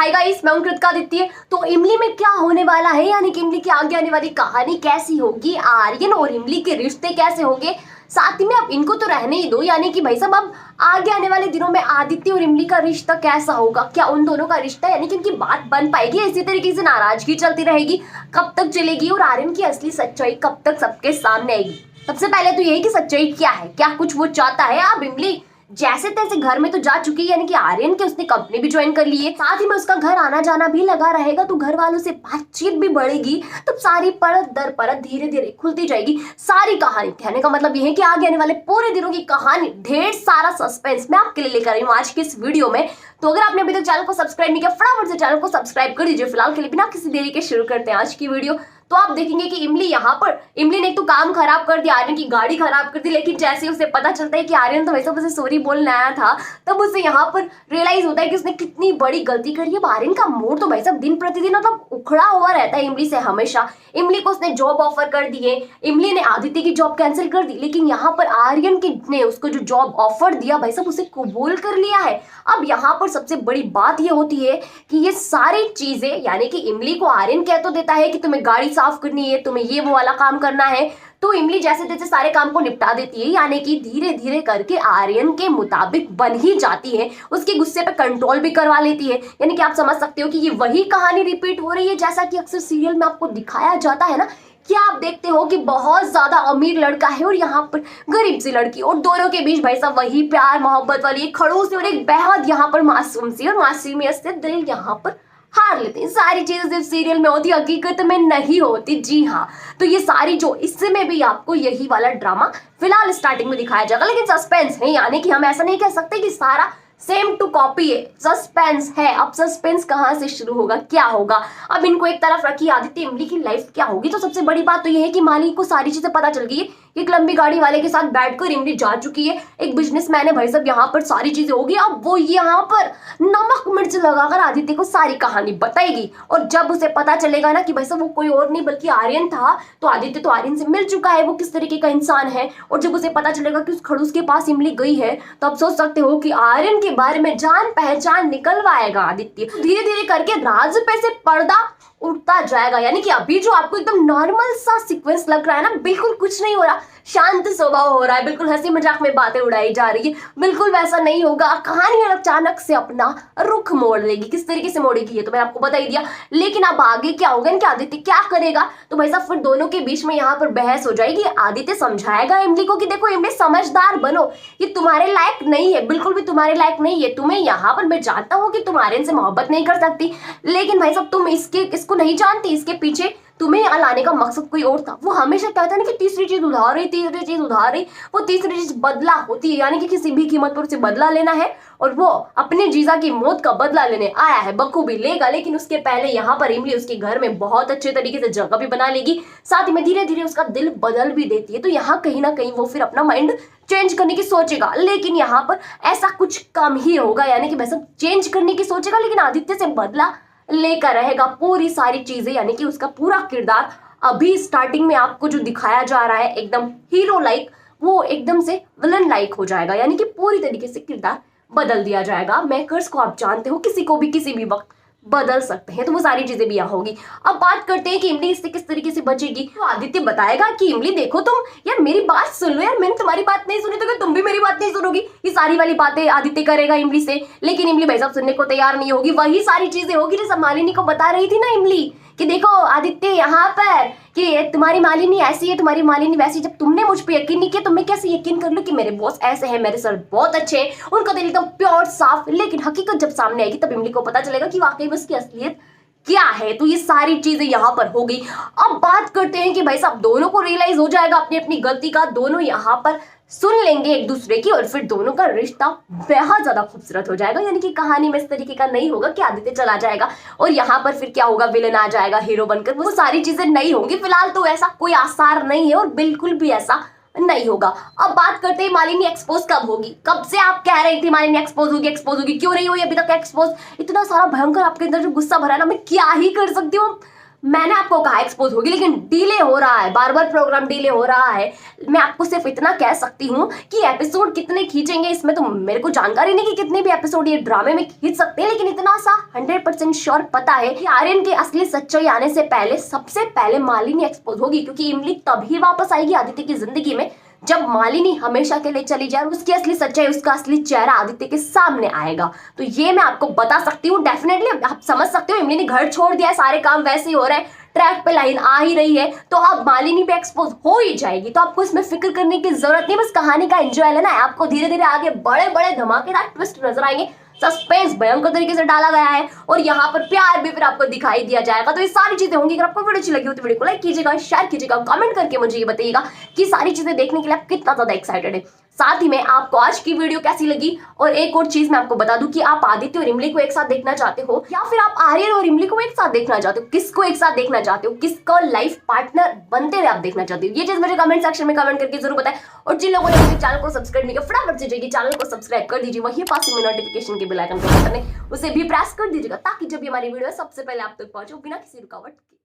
Hi guys, मैं हूं कृतिका आदित्य। तो इमली में क्या होने वाला है, यानी कि इमली की आगे आने वाली कहानी कैसी होगी, आर्यन और इमली के रिश्ते कैसे होंगे, साथ ही में अब इनको तो रहने ही दो, यानी कि भाई साहब अब आगे आने वाले दिनों में आदित्य और इमली का रिश्ता कैसा होगा, क्या उन दोनों का रिश्ता यानी कि उनकी बात बन पाएगी, इसी तरीके से नाराजगी चलती रहेगी, कब तक चलेगी और आर्यन की असली सच्चाई कब तक सबके सामने आएगी। सबसे पहले तो यही कि सच्चाई क्या है, क्या कुछ वो चाहता है। अब इमली जैसे तैसे घर में तो जा चुकी है, यानी कि आर्यन के उसने कंपनी भी ज्वाइन कर ली है, साथ ही में उसका घर आना जाना भी लगा रहेगा, तो घर वालों से बातचीत भी बढ़ेगी, तब सारी परत दर परत धीरे धीरे खुलती जाएगी सारी कहानी। कहने का मतलब यह है कि आगे आने वाले पूरे दिनों की कहानी, ढेर सारा सस्पेंस मैं आपके लिए लेकर आई हूँ आज की इस वीडियो में। तो अगर आपने अभी तक चैनल को सब्सक्राइब नहीं किया, फटाफट से चैनल को सब्सक्राइब कर दीजिए। फिलहाल के लिए बिना किसी देरी के शुरू करते हैं आज की वीडियो। तो आप देखेंगे कि इमली ने तो काम खराब कर दिया, आर्यन की गाड़ी खराब कर दी, लेकिन जैसे उसे पता चलता है कि आर्यन तो वैसे उसे सॉरी बोलने आया था, तब उसे यहाँ पर रियलाइज होता है कि उसने कितनी बड़ी गलती करी है। आर्यन का मूड तो भाई साहब दिन प्रतिदिन मतलब उखड़ा हुआ रहता है इमली से हमेशा। इमली को उसने जॉब ऑफर कर दी है, इमली ने आदित्य की जॉब कैंसिल कर दी, लेकिन यहाँ पर आर्यन ने उसको जो जॉब ऑफर दिया भाई साहब उसे कबूल कर लिया है। अब यहाँ पर सबसे बड़ी बात ये होती है कि ये सारी चीजें, यानी कि इमली को आर्यन कह तो देता है कि तुम्हें गाड़ी साफ करनी है, तुम्हें ये वो वाला काम करना है, तो इमली जैसे तैसे सारे काम को निपटा देती है, यानी कि धीरे धीरे करके आर्यन के मुताबिक बन ही जाती है, उसके गुस्से पे कंट्रोल भी करवा लेती है। यानी कि आप समझ सकते हो कि ये वही कहानी रिपीट हो रही है जैसा कि अक्सर सीरियल में आपको दिखाया जाता है ना। क्या आप देखते हो कि बहुत ज्यादा अमीर लड़का है और यहाँ पर गरीब सी लड़की, और दोनों के बीच भाई साहब वही प्यार मोहब्बत वाली एक खड़ूस और एक बेहद यहाँ पर मासूम सी और मासूमियत से दिल यहाँ पर हार लेते हैं। सारी चीजें सिर्फ सीरियल में होती, हकीकत में नहीं होती। जी हाँ, तो ये सारी जो इसमें भी आपको यही वाला ड्रामा फिलहाल स्टार्टिंग में दिखाया जाएगा, लेकिन सस्पेंस है, यानी कि हम ऐसा नहीं कह सकते कि सारा सेम टू कॉपी है, सस्पेंस है। अब सस्पेंस कहां से शुरू होगा, क्या होगा, अब इनको एक तरफ रखिए, आदित्य इमली की लाइफ क्या होगी। तो सबसे बड़ी बात तो यह है कि मालिक को सारी चीजें पता चल गई है, एक लंबी गाड़ी वाले के साथ बैठकर इमली जा चुकी है, एक बिजनेसमैन है भाई साहब, यहाँ पर सारी चीजें होगी। अब वो यहाँ पर नमक मिर्च लगाकर आदित्य को सारी कहानी बताएगी, और जब उसे पता चलेगा ना कि भाई साहब वो कोई और नहीं बल्कि आर्यन था, तो आदित्य तो आर्यन से मिल चुका है, वो किस तरीके का इंसान है, और जब उसे पता चलेगा कि उस खड़ूस के पास इमली गई है, तो आप सोच सकते हो कि आर्यन के बारे में जान पहचान निकलवाएगा आदित्य। धीरे धीरे करके राज पे से पर्दा उठता जाएगा, यानी कि अभी जो आपको एकदम नॉर्मल सा सीक्वेंस लग रहा है ना, बिल्कुल कुछ नहीं हो रहा, शांत स्वभाव हो रहा है, बिल्कुल हंसी मजाक में बातें उड़ाई जा रही है, बिल्कुल वैसा नहीं होगा। कहानी अचानक से अपना रुख मोड़ लेगी, किस तरीके से मोड़ेगी ये तो मैंने आपको बता ही दिया, लेकिन अब आगे क्या होगा, इनके आदित्य क्या करेगा, तो भाई साहब फिर दोनों के बीच में यहाँ पर बहस हो जाएगी। आदित्य समझाएगा इमली को कि देखो इमली समझदार बनो, ये तुम्हारे लायक नहीं है, बिल्कुल भी तुम्हारे लायक नहीं है, तुम्हें यहाँ पर मैं जानता हूँ कि तुम आर्यन से मोहब्बत नहीं कर सकती, लेकिन भाई साहब तुम इसको नहीं जानती, इसके पीछे तुम्हें यहाँ लाने का मकसद कोई और था। वो हमेशा कहता है ना कि तीसरी चीज उधार रही, तीसरी चीज उधार रही, वो तीसरी चीज बदला होती है, यानी कि किसी भी कीमत पर उसे बदला लेना है, और वो अपने जीजा की मौत का बदला लेने आया है, बखूबी लेगा। लेकिन उसके पहले यहाँ पर इमली उसके घर में बहुत अच्छे तरीके से जगह भी बना लेगी, साथ ही में धीरे धीरे उसका दिल बदल भी देती है, तो यहाँ कहीं ना कहीं वो फिर अपना माइंड चेंज करने की सोचेगा, लेकिन यहाँ पर ऐसा कुछ कम ही होगा, यानी कि वैसे चेंज करने की सोचेगा लेकिन आदित्य से बदला लेकर रहेगा पूरी सारी चीजें, यानी कि उसका पूरा किरदार अभी स्टार्टिंग में आपको जो दिखाया जा रहा है एकदम हीरो लाइक, वो एकदम से विलन लाइक हो जाएगा, यानी कि पूरी तरीके से किरदार बदल दिया जाएगा। मेकर्स को आप जानते हो, किसी को भी किसी भी वक्त बदल सकते हैं, तो वो सारी चीजें भी यहाँ होगी। अब बात करते हैं कि इमली इससे किस तरीके से बचेगी। तो आदित्य बताएगा कि इमली देखो तुम यार मेरी बात सुन लो, यार मैंने तुम्हारी बात नहीं सुनी तो क्या तुम भी मेरी बात नहीं सुनोगी, ये सारी वाली बातें आदित्य करेगा इमली से, लेकिन इमली भाई साहब सुनने को तैयार नहीं होगी। वही सारी चीजें होगी जैसे मालिनी को बता रही थी ना इमली कि देखो आदित्य यहाँ पर कि तुम्हारी मालिनी ऐसी है, तुम्हारी मालिनी वैसी, जब तुमने मुझ पर यकीन नहीं किया तो मैं कैसे यकीन कर लूं कि मेरे बॉस ऐसे हैं, मेरे सर बहुत अच्छे हैं, उनका दिल एकदम प्योर साफ। लेकिन हकीकत जब सामने आएगी तब इमली को पता चलेगा कि वाकई में उसकी असलियत क्या है। तो ये सारी चीजें यहाँ पर हो गई। अब बात करते हैं कि भाई साहब दोनों को रियलाइज हो जाएगा अपनी अपनी गलती का, दोनों यहाँ पर सुन लेंगे एक दूसरे की, और फिर दोनों का रिश्ता बेहद ज्यादा खूबसूरत हो जाएगा, यानी कि कहानी में इस तरीके का नहीं होगा कि आदित्य चला जाएगा और यहाँ पर फिर क्या होगा, विलन आ जाएगा हीरो बनकर, वो सारी चीजें नहीं होंगी। फिलहाल तो ऐसा कोई आसार नहीं है और बिल्कुल भी ऐसा नहीं होगा। अब बात करते हैं मालिनी एक्सपोज कब होगी। कब से आप कह रही थी मालिनी एक्सपोज होगी, क्यों नहीं हुई अभी तक एक्सपोज? इतना सारा भयंकर आपके अंदर जो गुस्सा भरा है ना, मैं क्या ही कर सकती हूँ, मैंने आपको कहा एक्सपोज होगी, लेकिन डिले हो रहा है, बार बार प्रोग्राम डिले हो रहा है। मैं आपको सिर्फ इतना कह सकती हूँ कि एपिसोड कितने खींचेंगे इसमें तो मेरे को जानकारी नहीं कि कितने भी एपिसोड ये ड्रामे में खींच सकते हैं, लेकिन इतना सा 100% श्योर पता है कि आर्यन के असली सच्चाई आने से पहले सबसे पहले मालिनी एक्सपोज होगी, क्योंकि इमली तभी वापस आएगी आदित्य की जिंदगी में जब मालिनी हमेशा के लिए चली जाए और उसकी असली सच्चाई, उसका असली चेहरा आदित्य के सामने आएगा। तो ये मैं आपको बता सकती हूँ डेफिनेटली। आप समझ सकते हो इमली ने घर छोड़ दिया है, सारे काम वैसे ही हो रहे हैं, ट्रैक पे लाइन आ ही रही है, तो अब मालिनी पे एक्सपोज हो ही जाएगी। तो आपको इसमें फिक्र करने की जरूरत नहीं, बस कहानी का एंजॉय लेना है। आपको धीरे धीरे आगे बड़े बड़े धमाकेदार ट्विस्ट नजर आएंगे, सस्पेंस भयंकर तरीके से डाला गया है और यहाँ पर प्यार भी फिर आपको दिखाई दिया जाएगा। तो ये सारी चीजें होंगी। अगर आपको वीडियो अच्छी लगी हो तो वीडियो को लाइक कीजिएगा, शेयर कीजिएगा, कमेंट करके मुझे ये बताइएगा कि सारी चीजें देखने के लिए आप कितना ज्यादा एक्साइटेड है। साथ ही में आपको आज की वीडियो कैसी लगी, और एक और चीज मैं आपको बता दूं कि आप आदित्य और इमली को एक साथ देखना चाहते हो या फिर आप आर्यन और इमली को एक साथ देखना चाहते हो, किसको एक साथ देखना चाहते हो, किसको लाइफ पार्टनर बनते हुए आप देखना चाहते हो, ये चीज मुझे कमेंट सेक्शन में कमेंट करके जरूर बताएं। और जिन लोगों ने मेरे चैनल को सब्सक्राइब नहीं किया फटाफट से जाइए चैनल को सब्सक्राइब कर दीजिए, वही पास में नोटिफिकेशन के बेल आइकन पर बटन है उसे भी प्रेस कर दीजिएगा, ताकि जब भी हमारी वीडियो सबसे पहले आप तक पहुंचे बिना किसी रुकावट के।